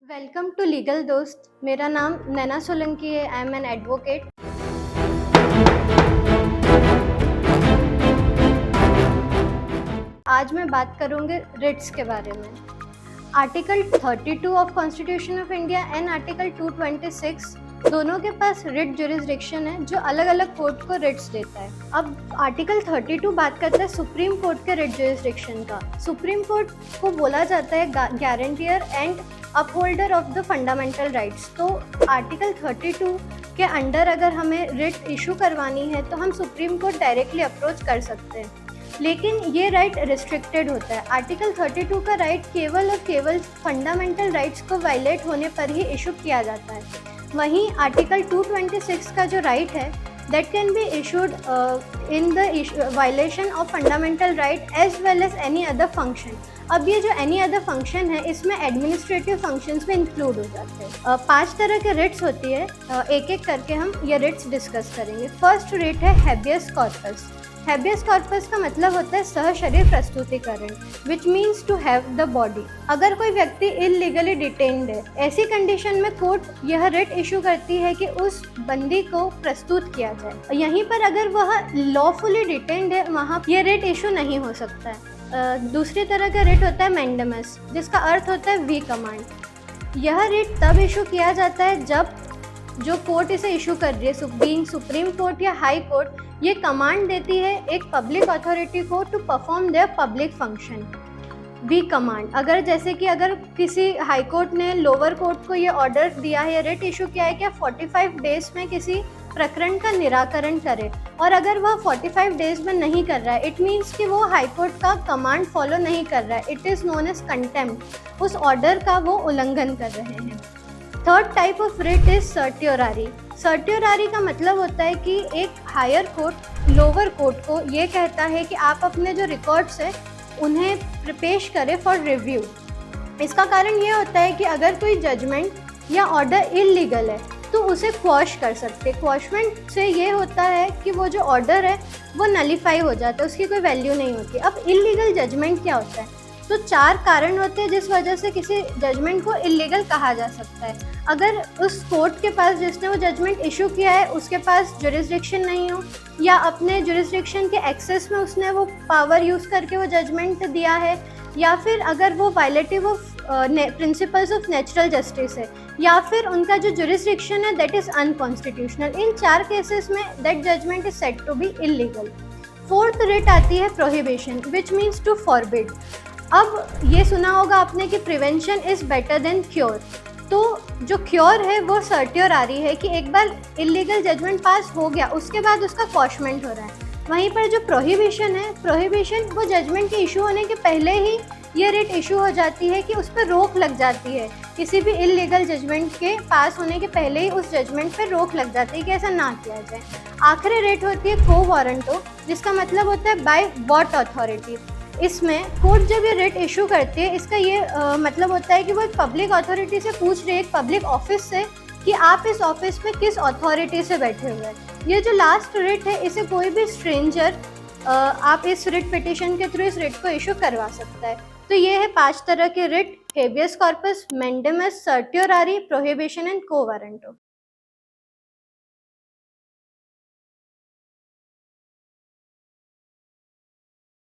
Welcome to legal दोस्त। मेरा नाम नैना सोलंकी है। I am an advocate. आज मैं बात करूंगी रिट्स के बारे में। Article 32 of constitution of India and article 226 दोनों के पास रिट जुरिस्डिक्शन है जो अलग अलग कोर्ट को रिट्स देता है। अब आर्टिकल 32 बात करता है सुप्रीम कोर्ट के रिट जुरिस्डिक्शन का। सुप्रीम कोर्ट को बोला जाता है guarantor and upholder of the fundamental rights. तो आर्टिकल 32 के अंडर अगर हमें रिट इशू करवानी है तो हम सुप्रीम कोर्ट डायरेक्टली अप्रोच कर सकते हैं, लेकिन ये राइट रिस्ट्रिक्टेड होता है। आर्टिकल 32 का राइट केवल और केवल फंडामेंटल राइट्स को वायलेट होने पर ही इशू किया जाता है। वहीं आर्टिकल 226 का जो राइट है that can be issued in the violation of fundamental right as well as any other function. अब ये जो एनी अदर फंक्शन है इसमें एडमिनिस्ट्रेटिव फंक्शंस में इंक्लूड हो जाते हैं। 5 तरह के रिट्स होती है, एक एक करके हम ये रिट्स डिस्कस करेंगे। फर्स्ट रिट है हैबियस कॉर्पस। हैबियस कॉर्पस का मतलब होता है सहशरीर प्रस्तुतिकरण, which means to have the body. अगर कोई व्यक्ति इलीगली डिटेन्ड है, ऐसी कंडीशन में कोर्ट यह रिट इशू करती है कि उस बंदी को प्रस्तुत किया जाए। यहीं पर अगर वह लॉफुली डिटेन्ड है वहाँ ये रिट इशू नहीं हो सकता है। दूसरी तरह का रिट होता है मैंडेमस, जिसका अर्थ होता है वी कमांड। यह रिट तब इशू किया जाता है जब जो कोर्ट इसे इशू कर रही है, बीइंग सुप्रीम कोर्ट या हाई कोर्ट, ये कमांड देती है एक पब्लिक अथॉरिटी को to perform their public function. We command अगर जैसे कि अगर किसी हाई कोर्ट ने लोअर कोर्ट को ये ऑर्डर दिया है, रेट इशू किया है कि 45 डेज में किसी प्रकरण का निराकरण करे, और अगर वह 45 डेज में नहीं कर रहा है, इट मीन्स कि वो हाई कोर्ट का कमांड फॉलो नहीं कर रहा है, it is known as contempt. उस ऑर्डर का वो उल्लंघन कर रहे हैं। Third type of writ is certiorari. Certiorari का मतलब होता है कि एक हायर कोर्ट लोअर कोर्ट को ये कहता है कि आप अपने जो रिकॉर्ड्स है उन्हें पेश करें फॉर रिव्यू। इसका कारण ये होता है कि अगर कोई जजमेंट या ऑर्डर इलीगल है तो उसे क्वॉश कर सकते। क्वॉशमेंट से ये होता है कि वो जो ऑर्डर है वो नलीफाई हो जाता है, उसकी कोई वैल्यू नहीं होती। अब इलीगल जजमेंट क्या होता है? तो 4 कारण होते हैं जिस वजह से किसी जजमेंट को इलीगल कहा जा सकता है। अगर उस कोर्ट के पास जिसने वो जजमेंट इशू किया है उसके पास जुरिस्डिक्शन नहीं हो, या अपने जुरिस्डिक्शन के एक्सेस में उसने वो पावर यूज़ करके वो जजमेंट दिया है, या फिर अगर वो violative of principles of natural justice है, या फिर उनका जो जुरिस्डिक्शन है दैट इज़ अनकॉन्स्टिट्यूशनल। इन 4 केसेस में that judgement is said to be illegal. Fourth writ आती है prohibition, which means to forbid. अब ये सुना होगा आपने कि prevention is better than cure. तो जो क्योर है वो सर्ट्योरारी है कि एक बार इलीगल जजमेंट पास हो गया उसके बाद उसका क्वॉशमेंट हो रहा है। वहीं पर जो प्रोहिबिशन है, प्रोहिबिशन वो जजमेंट के इशू होने के पहले ही ये रिट इशू हो जाती है कि उस पर रोक लग जाती है। किसी भी इलीगल जजमेंट के पास होने के पहले ही उस जजमेंट पर रोक लग जाती है कि ऐसा ना किया जाए। आखिरी रिट होती है को वारंटो, जिसका मतलब होता है बाय व्हाट अथॉरिटी। इसमें कोर्ट जब ये रिट इशू करती है इसका ये मतलब होता है कि वो एक पब्लिक अथॉरिटी से पूछ रही है, एक पब्लिक ऑफिस से, कि आप इस ऑफिस में किस अथॉरिटी से बैठे हुए हैं। ये जो लास्ट रिट है इसे कोई भी स्ट्रेंजर आप इस रिट पिटिशन के थ्रू इस रिट को इशू करवा सकता है। तो ये है 5 तरह के writ: habeas corpus, mandamus, certiorari, prohibition and quo warranto.